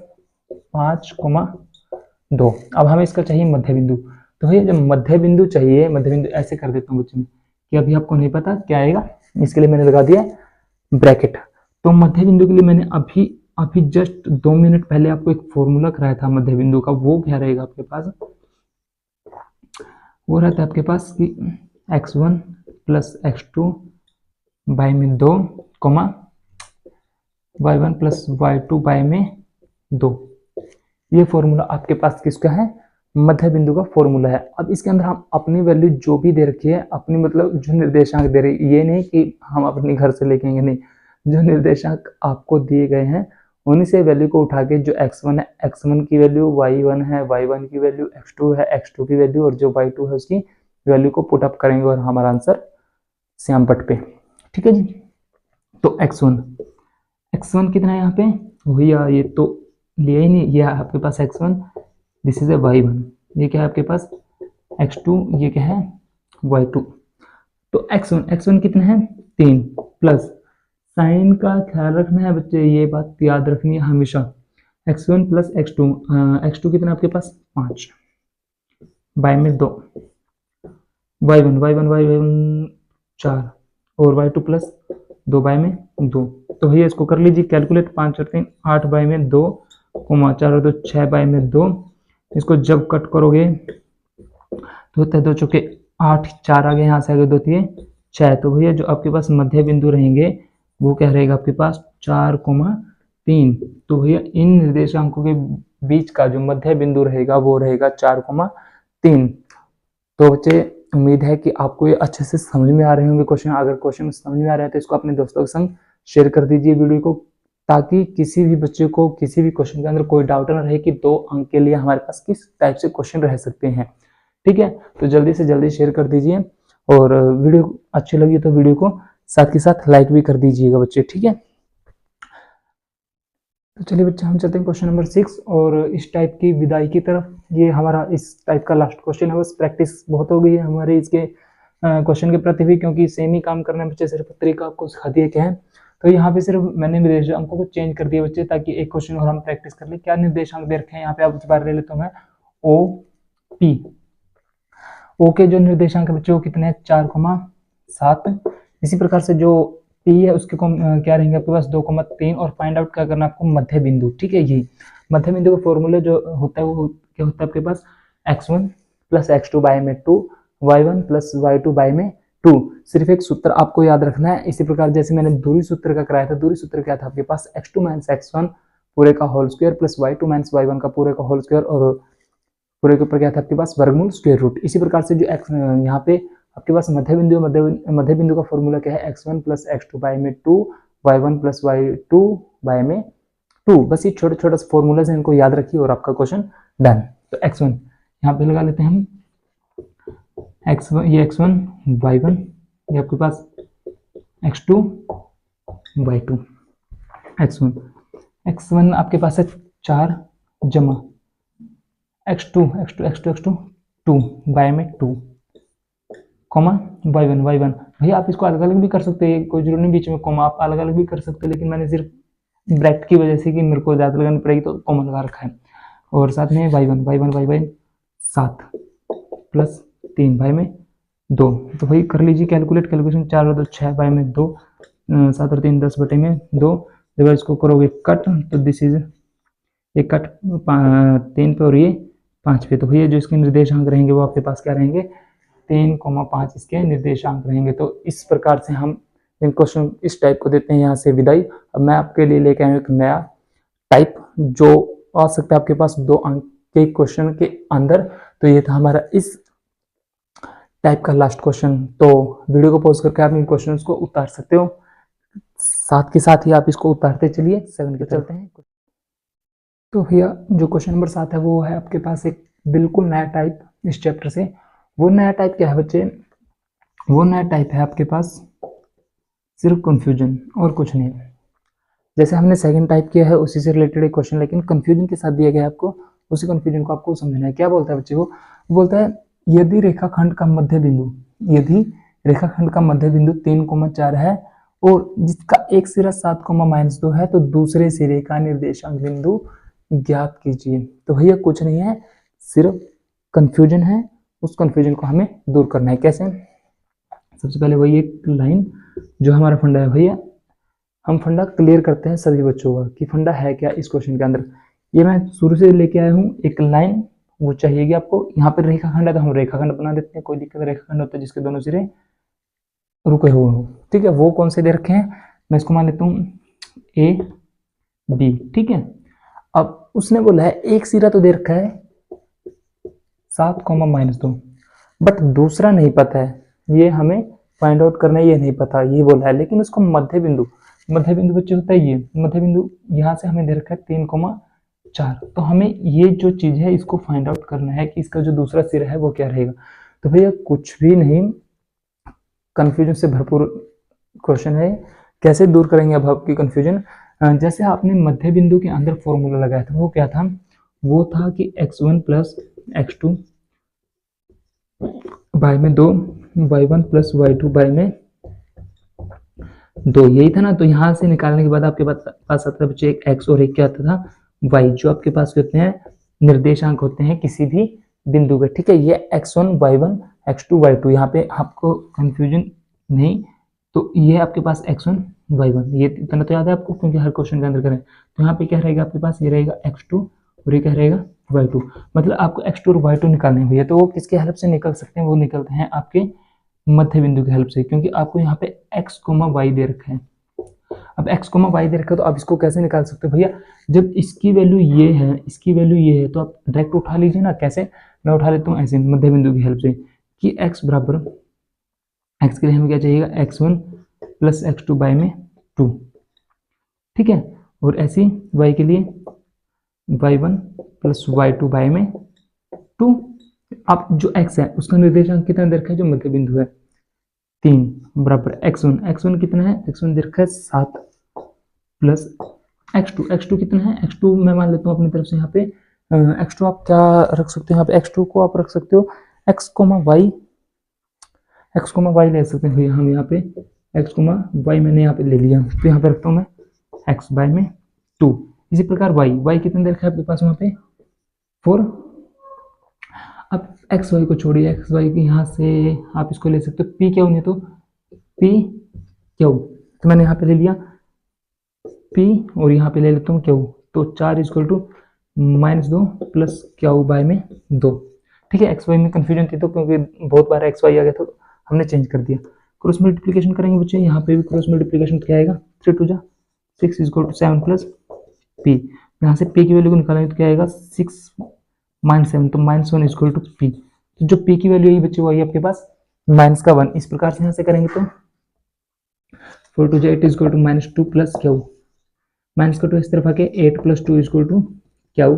A: 5,2। अब हमें इसका चाहिए मध्य बिंदु। तो भैया जब मध्य बिंदु चाहिए, मध्य बिंदु ऐसे कर देता हूँ बच्चे में कि अभी आपको नहीं पता क्या आएगा, इसके लिए मैंने लगा दिया ब्रैकेट। तो मध्य बिंदु के लिए मैंने अभी जस्ट 2 मिनट पहले आपको एक फॉर्मूला कराया था मध्य बिंदु का। वो क्या रहेगा आपके पास, वो रहता है आपके पास कि x1 प्लस x2 बाय में 2 coma y1 plus y2 bye में 2। ये फॉर्मूला आपके पास किसका है, मध्य बिंदु का फॉर्मूला है। अब इसके अंदर हम अपनी वैल्यू जो भी दे रखी है, अपनी मतलब जो निर्देशांक दे रही, ये नहीं कि हम अपने घर से लेके आएंगे, नहीं, जो निर्देशांक आपको दिए गए हैं उन्हीं से वैल्यू को उठा के जो x1 है x1 की वैल्यू, y1 है y1 की वैल्यू, x2 है x2 की वैल्यू और जो y2 है उसकी वैल्यू को पुट अप करेंगे और हमारा आंसर श्यामपट पे। ठीक है जी। तो x1 कितना है यहाँ पे भैया, ये तो लिया ही नहीं, ये आपके पास x1, this is a y1, ये क्या है आपके पास x2, ये क्या है y2। तो x1 कितना है 3, प्लस साइन का ख्याल रखना है बच्चे, ये बात याद रखनी है हमेशा, x1 प्लस x2 कितना आपके पास 5, बाय में 2, y1 4 और y2 प्लस 2 बाय में 2। तो भैया इसको कर लीजिए कैलकुलेट, 5 और 3 8 बाय में 2, 4 और 2 6 बाय में 2। इसको जब कट करोगे तो होता है 2 चौके 8, 4 आगे, यहाँ से आगे 2 3 6। तो भैया जो आपके पास मध्य बिंदु रहेंगे वो क्या रहेगा आपके पास 4,3। तो भैया इन निर्देशांकों के बीच का जो मध्य बिंदु रहेगा वो रहेगा 4,3। तो बच्चे उम्मीद है कि आपको ये अच्छे से समझ में आ रहे होंगे क्वेश्चन। अगर क्वेश्चन समझ में आ रहा है तो इसको अपने दोस्तों के संग शेयर कर दीजिए वीडियो को, ताकि किसी भी बच्चे को किसी भी क्वेश्चन के अंदर कोई डाउट न रहे कि 2 अंक के लिए हमारे पास किस टाइप से क्वेश्चन रह सकते हैं। ठीक है, तो जल्दी से जल्दी शेयर कर दीजिए, और वीडियो अच्छी लगी तो वीडियो को साथ के साथ लाइक भी कर दीजिएगा बच्चे। ठीक है, तो चलिए बच्चे हम चलते हैं क्वेश्चन नंबर 6 और इस टाइप की विदाई की तरफ। ये हमारा इस टाइप का लास्ट क्वेश्चन है, बस प्रैक्टिस बहुत हो गई है हमारे इसके क्वेश्चन के प्रति भी, क्योंकि सेम ही काम करना है बच्चे, सिर्फ तरीका आपको सिखा दिया क्या है। तो यहाँ पे सिर्फ मैंने निर्देशांकों को चेंज कर दिया बच्चे, ताकि एक क्वेश्चन और हम प्रैक्टिस कर ले। क्या निर्देशांक दे रखे हैं यहाँ पे, आप इस बार ले लेता हूँ मैं, ओ पी। ओ के जो निर्देशांक बच्चे वो कितने हैं 4,7। इसी प्रकार से जो पी है उसके क्या रहेंगे आपके पास 2,3, और फाइंड आउट क्या करना आपको मध्य बिंदु। ठीक है, यही मध्य बिंदु का फॉर्मूला जो होता है वो क्या होता है आपके पास x1 प्लस x2 बाय में 2, y1 प्लस y2 बाय में 2। सिर्फ एक सूत्र आपको याद रखना है, इसी प्रकार जैसे मैंने दूरी सूत्र का कराया था। दूरी सूत्र क्या था आपके पास x2 माइनस x1 पूरे का whole square plus y2 minus y1 का पूरे का होल स्क्वायर, और पूरे के ऊपर क्या था आपके पास वर्गमूल स्क्वायर रूट। इसी प्रकार से जो x यहाँ पे आपके पास मध्य बिंदु का फॉर्मूला क्या है x1 प्लस x2 बाय में 2, y1 प्लस y2 बाय में 2। बस ये छोटे छोटे फॉर्मूला है, इनको याद रखिए और आपका क्वेश्चन डन। तो x1 यहाँ पे लगा लेते हैं हम, x1 ये x1 y1, ये आपके पास x2 y2। x1 आपके पास है 4 जमा x2 2 बाय में 2, कॉमा y1 भैया आप इसको अलग अलग भी कर सकते हैं, कोई जरूरी नहीं बीच में कॉमा, आप अलग अलग भी कर सकते हैं, लेकिन मैंने सिर्फ ब्रैकेट की वजह से कि मेरे को ज़्यादा लगानी पड़ेगी तो कॉमन लगा रखा है। और साथ में y1 7 प्लस 3 बाय में 2। तो भाई कर लीजिए कैलकुलेशन, 4 और 2 6 बाय में 2, 7 और 3 10 बटे में 2। जब इसको करोगे कट तो दिस इज एक कट 3 पे और ये 5 पे। तो भैया जो इसके निर्देशांक रहेंगे वो आपके पास क्या रहेंगे 3,5 इसके निर्देशांक रहेंगे। तो इस प्रकार से हम इन क्वेश्चन इस टाइप को देते हैं यहाँ से विदाई। अब मैं आपके लिए लेके आया हूँ एक नया टाइप जो आ सकता है आपके पास 2 अंक के क्वेश्चन के अंदर। तो ये था हमारा इस टाइप का लास्ट क्वेश्चन। तो वीडियो को पॉज करके आप इन क्वेश्चंस को उतार सकते हो, साथ के साथ ही आप इसको उतारते चलिए। 7 के चलते हैं। तो भैया जो क्वेश्चन नंबर 7 है वो है आपके पास एक बिल्कुल नया टाइप इस चैप्टर से। वो नया टाइप क्या है बच्चे, वो नया टाइप है आपके पास सिर्फ कंफ्यूजन और कुछ नहीं। जैसे हमने सेकंड टाइप किया है उसी से रिलेटेड एक क्वेश्चन, लेकिन कंफ्यूजन के साथ दिया गया है आपको, उसी कंफ्यूजन को आपको समझना है। क्या बोलता है बच्चे वो बोलता है यदि रेखाखंड का मध्य बिंदु 3,4 है और जिसका एक सिरा 7,-2 है तो दूसरे सिरे का निर्देशांक बिंदु ज्ञात कीजिए। तो भैया कुछ नहीं है, सिर्फ कंफ्यूजन है, उस कंफ्यूजन को हमें दूर करना है। कैसे, सबसे पहले वही एक लाइन जो हमारा फंडा है भैया, हम फंडा क्लियर करते हैं सभी बच्चों का कि फंडा है क्या इस क्वेश्चन के अंदर। ये मैं शुरू से लेके आया हूँ, एक लाइन वो चाहिएगी आपको। यहाँ पर रेखाखंड है तो हम रेखाखंड बना देते हैं, कोई दिक्कत। रेखाखंड होता है जिसके दोनों सिरे रुके हुए हो, ठीक है। वो कौन से दे रखे हैं, मैं इसको मान लेता हूँ ए बी, ठीक है। अब उसने बोला है एक सिरा तो दे रखा है 7,-2, बट दूसरा नहीं पता है, ये हमें फाइंड आउट करना है, ये नहीं पता, ये बोला है। लेकिन उसको मध्य बिंदु बच्चे होता है, ये मध्य बिंदु यहाँ से हमें दे रखा है 3,4। तो हमें ये जो चीज है इसको फाइंड आउट करना है कि इसका जो दूसरा सिरा है वो क्या रहेगा। तो भैया कुछ भी नहीं, कंफ्यूजन से भरपूर क्वेश्चन है। कैसे दूर करेंगे अब आपकी कंफ्यूजन, जैसे आपने मध्य बिंदु के अंदर फॉर्मूला लगाया था, वो क्या था, वो था कि x1 प्लस x2 बाय में 2, y1 प्लस y2 बाय में 2, यही था ना। तो यहाँ से निकालने के बाद आपके पास आता था बच्चे एक x और एक क्या आता था, y, जो आपके पास होते हैं निर्देशांक होते हैं किसी भी बिंदु के, ठीक है। ये x1 y1 x2 y2, यहाँ पे आपको कंफ्यूजन नहीं, तो ये आपके पास x1 y1, ये इतना तो याद है आपको क्योंकि हर क्वेश्चन के अंदर करें। तो यहाँ पे क्या रहेगा आपके पास, ये रहेगा x2 और ये क्या रहेगा y2, मतलब आपको x2 और y2 निकालने हैं भैया। तो वो किसके हेल्प से निकल सकते हैं, वो निकलते हैं आपके मध्य बिंदु की हेल्प से, क्योंकि आपको यहाँ पे x, y दे रखा है। अब x, y दे रखा है तो आप इसको कैसे निकाल सकते हो भैया, जब इसकी वैल्यू ये है, इसकी वैल्यू ये है, तो आप डायरेक्ट उठा लीजिए ना। कैसे, मैं उठा लेता हूँ ऐसे मध्य बिंदु की हेल्प से कि x बराबर, x के लिए हमें क्या चाहिएगा, x1 प्लस x2 बाय में 2, ठीक है। और ऐसे y के लिए y1 प्लस y2 बाय में 2। अब जो x है उसका निर्देशांक कितना दे रखा है, जो मध्य बिंदु है 3 बराबर x1 कितना है, x1 दे रखा है 7 प्लस x2 कितना है, x2 मैं मान लेता हूँ अपनी तरफ से यहाँ पे x2 आप क्या रख सकते हो, यहाँ पे x2 को आप रख सकते हो x, y ले सकते हैं भैया हम यहाँ पे x, y मैंने यहाँ पे ले लिया, तो यहाँ पे रखता हूँ मैं x बाय में 2। इसी प्रकार y कितना दे रखा है आपके पास वहाँ पे 4। अब एक्स वाई को छोड़िए, एक्स वाई की यहाँ से आप इसको ले सकते हो पी क्यू, नहीं तो पी क्यू, तो मैंने यहाँ पे ले लिया पी और यहाँ पे ले लेता हूँ क्यू, तो 4 equal to -2 plus q by में 2, ठीक है। एक्स वाई में कंफ्यूजन थी तो क्योंकि बहुत बार एक्स वाई आ गया था तो हमने चेंज कर दिया। क्रॉस मल्टीप्लिकेशन करेंगे बच्चे, यहाँ पे भी क्रॉस मल्टीप्लिकेशन क्या आएगा, 3 2 जा 6 इक्वल टू 7 प्लस पी, यहाँ से पी की वैल्यू को निकालेंगे तो क्या आएगा 6 -7, तो -1 इक्वल टू पी, तो जो पी की वैल्यू है बच्चे वही आपके पास -1। इस प्रकार से यहाँ से करेंगे तो 4 2 8 equal to -2 plus q, minus का 2 इस तरफ आके 8 प्लस 2 इक्वल टू क्यू,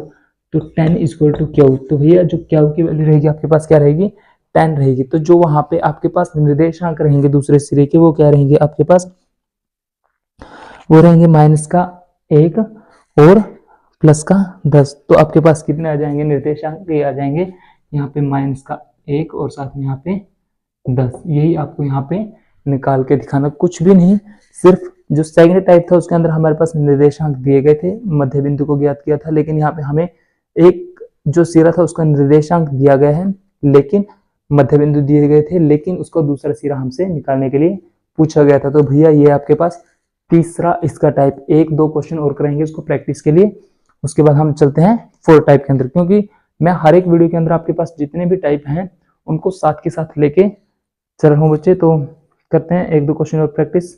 A: तो 10 इक्वल टू क्यू। तो भैया जो क्यू की वैल्यू रहेगी आपके पास क्या रहेगी, 10 रहेगी। तो जो वहां पे आपके पास निर्देशांक रहेंगे दूसरे सिरे के, वो क्या रहेंगे आपके पास, वो रहेंगे -1 और +10। तो आपके पास कितने आ जाएंगे निर्देशांक, ये आ जाएंगे यहाँ पे -1 और साथ में यहाँ पे 10। यही आपको यहाँ पे निकाल के दिखाना, कुछ भी नहीं, सिर्फ जो सेकंड टाइप था उसके अंदर हमारे पास निर्देशांक दिए गए थे, मध्य बिंदु को ज्ञात किया था, लेकिन यहाँ पे हमें एक जो सिरा था उसका निर्देशांक दिया गया है, लेकिन मध्य बिंदु दिए गए थे, लेकिन उसको दूसरा सिरा हमसे निकालने के लिए पूछा गया था। तो भैया ये आपके पास तीसरा इसका टाइप, 1-2 क्वेश्चन और करेंगे इसको प्रैक्टिस के लिए, उसके बाद हम चलते हैं 4 टाइप के अंदर, क्योंकि मैं हर एक वीडियो के अंदर आपके पास जितने भी टाइप हैं उनको साथ के साथ लेके चल रहा हूँ बच्चे। तो करते हैं 1-2 क्वेश्चन और प्रैक्टिस।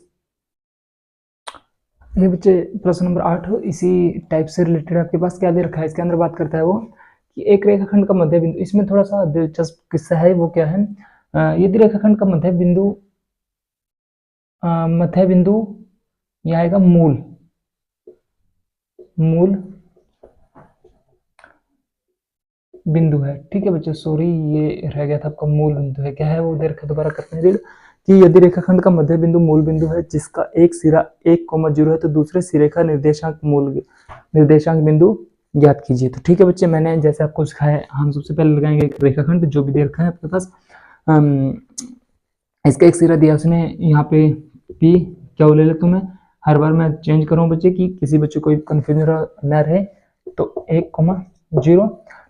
A: ये बच्चे प्रश्न नंबर 8 इसी टाइप से रिलेटेड आपके पास क्या दे रखा है, इसके अंदर बात करता है वो कि एक रेखाखंड का मध्य बिंदु, इसमें थोड़ा सा दिलचस्प किस्सा है, वो क्या है, यदि रेखाखंड का मध्य बिंदु यह आएगा मूल बिंदु है, ठीक है बच्चे, सॉरी ये रह गया था आपका मूल बिंदु है, क्या है वो दे रखा है, दोबारा करते हैं कि यदि रेखाखंड का मध्य बिंदु मूल बिंदु है जिसका एक सिरा 1,0 है तो दूसरे सिरे का निर्देशांक बिंदु ज्ञात कीजिए। तो ठीक है बच्चे, मैंने जैसे आपको सिखाया है, हम सबसे पहले लगाएंगे एक रेखाखंड जो भी दे रखा है आपके पास, इसका एक सिरा दिया उसने यहाँ पे पी क्या ले लेता हूँ मैं, हर बार मैं चेंज करूँ बच्चे कि किसी बच्चे को कंफ्यूजन न रहे, तो 1,0,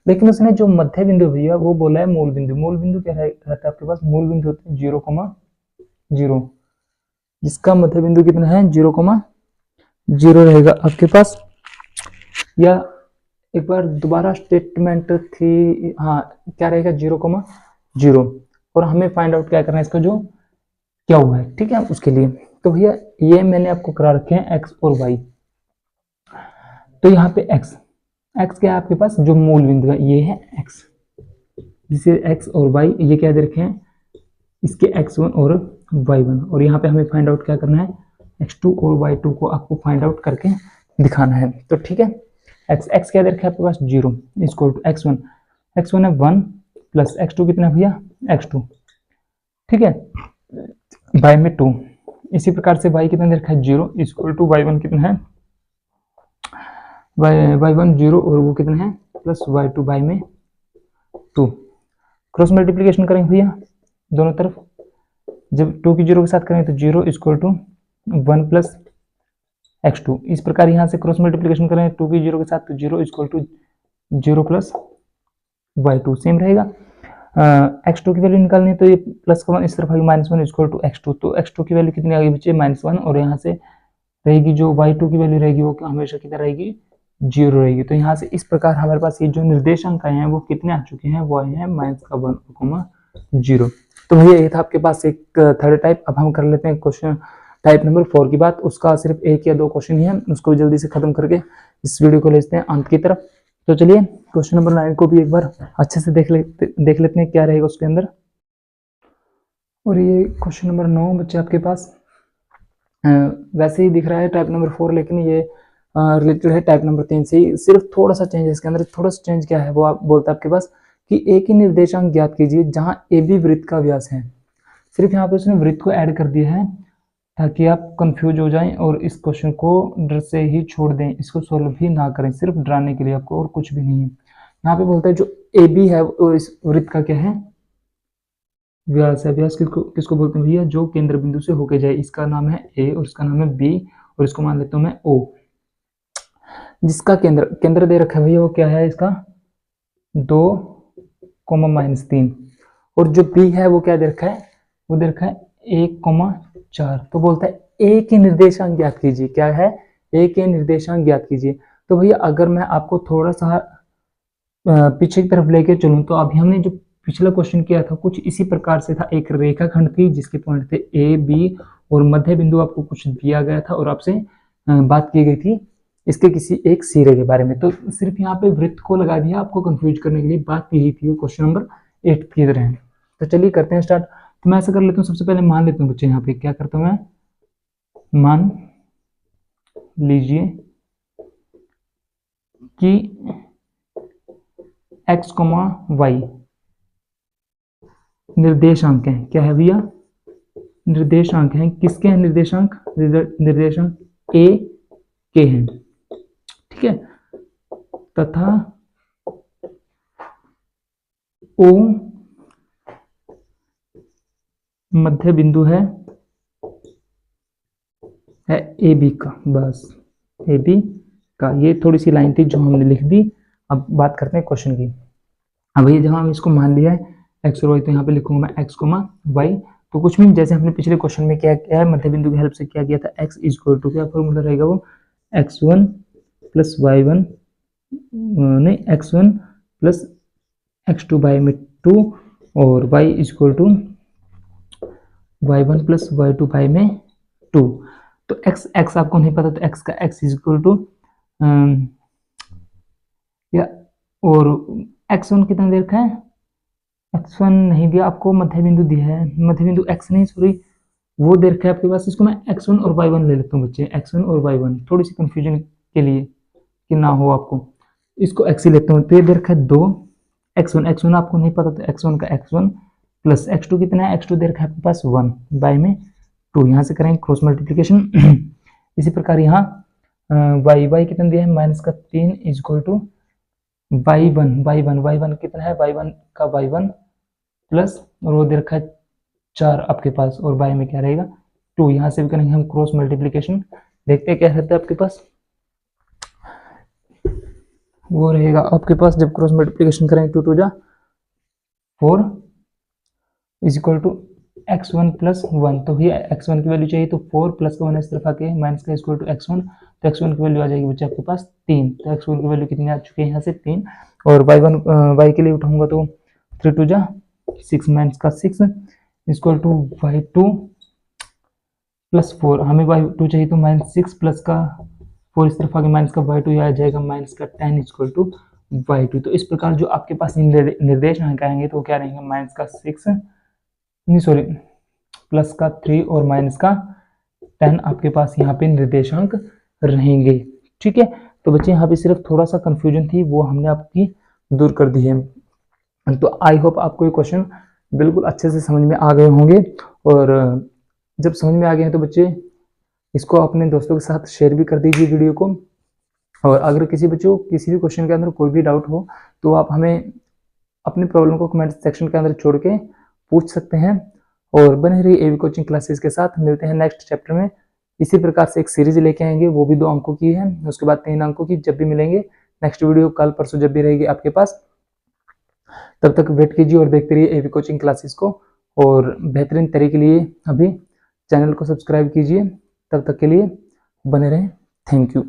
A: लेकिन उसने जो मध्य बिंदु दिया वो बोला है मूल बिंदु क्या रहता है आपके पास, मूल बिंदु होते हैं 0,0, जिसका मध्य बिंदु कितना है 0,0 रहेगा आपके पास। या एक बार दोबारा स्टेटमेंट थी, हाँ क्या रहेगा 0,0, और हमें फाइंड आउट क्या करना है इसका जो क्या हुआ है, ठीक है उसके लिए। तो भैया ये मैंने आपको करा रखे हैं x और y, तो यहाँ पे x क्या है आपके पास, जो मूल बिंदु है ये है x, जिसे x और y ये क्या दे रखे हैं, इसके x1 और y1, और यहाँ पे हमें फाइंड आउट क्या करना है, x2 और y2 को आपको फाइंड आउट करके दिखाना है। तो ठीक है, x क्या दे रखा है आपके पास 0 इक्वल टू x1 है 1 प्लस x2 कितना है भैया x2, ठीक है, बाय में 2। इसी प्रकार से y कितना दे रखा है 0 इक्वल टू y1 कितना है y1 0 और वो कितना है प्लस y2 बाई में 2। क्रॉस मल्टीप्लीकेशन करेंगे भैया दोनों तरफ, जब 2 की 0 के साथ करेंगे तो 0 इक्वल टू 1 प्लस x2। इस प्रकार यहाँ से क्रॉस मल्टीप्लीकेशन करें 2 की 0 के साथ तो 0 equal to 0 plus y2 same रहेगा। x2 की वैल्यू निकालनी है तो ये प्लस का 1 इस तरफ आएगी -1 इक्वल टू x2। तो x2 की वैल्यू कितनी आ गई बच्चे -1, और यहाँ से रहेगी जो y2 की वैल्यू रहेगी वो हमेशा कितना रहेगी 0 रहेगी। तो यहाँ से इस प्रकार हमारे पास ये जो निर्देशांक आए हैं वो कितने आ चुके हैं, वो आए हैं -1, 0। तो भैया ये था आपके पास एक थर्ड टाइप। अब हम कर लेते हैं क्वेश्चन टाइप नंबर 4 की बात। उसका सिर्फ 1 या 2 क्वेश्चन ही है, उसको जल्दी से खत्म करके इस वीडियो को लेते हैं अंत की तरफ। तो चलिए क्वेश्चन नंबर 9 को भी एक बार अच्छे से देख लेते हैं क्या रहेगा उसके अंदर। और ये क्वेश्चन नंबर 9 बच्चे आपके पास वैसे ही दिख रहा है टाइप नंबर 4, लेकिन ये रिलेटेड है टाइप नंबर 3 से ही। सिर्फ थोड़ा सा चेंज है इसके अंदर। थोड़ा सा चेंज क्या है वो आप बोलता है आपके पास कि एक ही निर्देशांक ज्ञात कीजिए जहां ए बी वृत्त का व्यास है। सिर्फ यहाँ पे उसने वृत्त को ऐड कर दिया है ताकि आप कंफ्यूज हो जाएं और इस क्वेश्चन को डर से ही छोड़ दें, इसको सोल्व भी ना करें, सिर्फ डराने के लिए आपको, और कुछ भी नहीं है। यहाँ पे बोलता है जो ए बी है वो इस वृत्त का क्या है, व्यास है। व्यास किसको बोलते हैं भैया, जो केंद्र बिंदु से होके जाए। इसका नाम है ए और इसका नाम है बी और इसको मान लेता हूं मैं ओ। जिसका केंद्र दे रखा है भैया वो क्या है इसका 2, -3, और जो बी है वो क्या दे रखा है, वो दे रखा है 1, 4। तो बोलता है ए के निर्देशांक ज्ञात कीजिए। क्या है, ए के निर्देशांक ज्ञात कीजिए। तो भैया अगर मैं आपको थोड़ा सा पीछे की तरफ लेके चलूं तो अभी हमने जो पिछला क्वेश्चन किया था कुछ इसी प्रकार से था। एक रेखाखंड थी जिसके पॉइंट थे ए बी और मध्य बिंदु आपको कुछ दिया गया था और आपसे बात की गई थी इसके किसी एक सिरे के बारे में। तो सिर्फ यहाँ पे वृत्त को लगा दिया आपको कंफ्यूज करने के लिए, बात यही थी वो क्वेश्चन नंबर 8 की तरह है। तो चलिए करते हैं स्टार्ट। तो मैं ऐसा कर लेता हूँ, सबसे पहले मान लेता हूँ बच्चे, यहाँ पे क्या करता हूँ मैं, मान लीजिए कि x, y निर्देशांक हैं। क्या है भैया, निर्देशांक हैं। किसके हैं निर्देशांक, निर्देशांक a के हैं, ठीक है, तथा o मध्य बिंदु है ए बी का। बस ए बी का, ये थोड़ी सी लाइन थी जो हमने लिख दी। अब बात करते हैं क्वेश्चन की। अब ये जब हम इसको मान लिया है एक्स और वाई, तो यहाँ पे लिखूंगा मैं एक्स, वाई। तो कुछ भी जैसे हमने पिछले क्वेश्चन में क्या किया है, मध्य बिंदु की हेल्प से क्या किया था, एक्स इक्वल टू क्या फॉर्मूला रहेगा वो x1 प्लस y1, नहीं x1 प्लस x2 बाई में 2 और y equal to y1 plus y2 by में 2। तो x आपको नहीं पता तो x का x इक्वल टू या, और x1 कितना दे रखा है, x1 नहीं दिया आपको, मध्य बिंदु दिया है, मध्य बिंदु x नहीं सॉरी वो दे रखा है आपके पास। इसको मैं x1 और y1 ले लेता हूँ बच्चे, x1 और y1 थोड़ी सी कंफ्यूजन के लिए कि ना हो आपको, इसको x ही लेता हूँ। तो ये दे रखा है 2, x1 आपको नहीं पता तो x1 का x1 प्लस x2 कितना है, x2 दे रखा है आपके पास 1 बाई में 2। यहाँ से करेंगे क्रॉस मल्टीप्लीकेशन। इसी प्रकार यहाँ y कितना दिया है, -3 इक्वल टू y1 कितना है, y1 का y1 प्लस और वो दे रखा है 4 आपके पास, और बाई में क्या रहेगा 2। यहाँ से भी करेंगे हम क्रॉस मल्टीप्लीकेशन, देखते हैं क्या रहता है आपके पास। वो रहेगा आपके पास जब क्रॉस मल्टीप्लीकेशन करेंगे 2 2 जा 4 is equal to x1 plus 1। तो भैया x1 की वैल्यू चाहिए तो 4 प्लस का 1 इस तरफ आके माइनस का इक्वल टू x1, तो x1 की वैल्यू आ जाएगी बच्चे आपके पास 3। तो x1 की वैल्यू कितनी आ चुकी है यहाँ से 3, और y के लिए उठाऊंगा तो 3 2 जा 6 माइनस का 6 इक्वल टू y2 प्लस 4। हमें y2 चाहिए तो -6 प्लस का 4 इस तरफ आगे माइनस का y2 आ जाएगा माइनस का 10 इक्वल टू y2। तो इस प्रकार जो आपके पास निर्देशांक आएंगे तो क्या रहेंगे, माइनस का 6 नहीं सॉरी प्लस का 3 और माइनस का 10 आपके पास यहाँ पे निर्देशांक रहेंगे, ठीक है। तो बच्चे यहाँ पे सिर्फ थोड़ा सा कंफ्यूजन थी वो हमने आपकी दूर कर दी है। तो आई होप आपको ये क्वेश्चन बिल्कुल अच्छे से समझ में आ गए होंगे, और जब समझ में आ गए हैं तो बच्चे इसको अपने दोस्तों के साथ शेयर भी कर दीजिए वीडियो को, और अगर किसी बच्चों को किसी भी क्वेश्चन के अंदर कोई भी डाउट हो तो आप हमें अपनी प्रॉब्लम को कमेंट सेक्शन के अंदर छोड़ के पूछ सकते हैं। और बने रहिए एवी कोचिंग क्लासेस के साथ। मिलते हैं नेक्स्ट चैप्टर में। इसी प्रकार से एक सीरीज लेके आएंगे, वो भी 2 अंकों की है, उसके बाद 3 अंकों की। जब भी मिलेंगे नेक्स्ट वीडियो कल परसों जब भी रहेगी आपके पास, तब तक वेट कीजिए और देखते रहिए एवी कोचिंग क्लासेस को। और बेहतरीन तरीके के लिए अभी चैनल को सब्सक्राइब कीजिए। तब तक के लिए बने रहें। Thank you.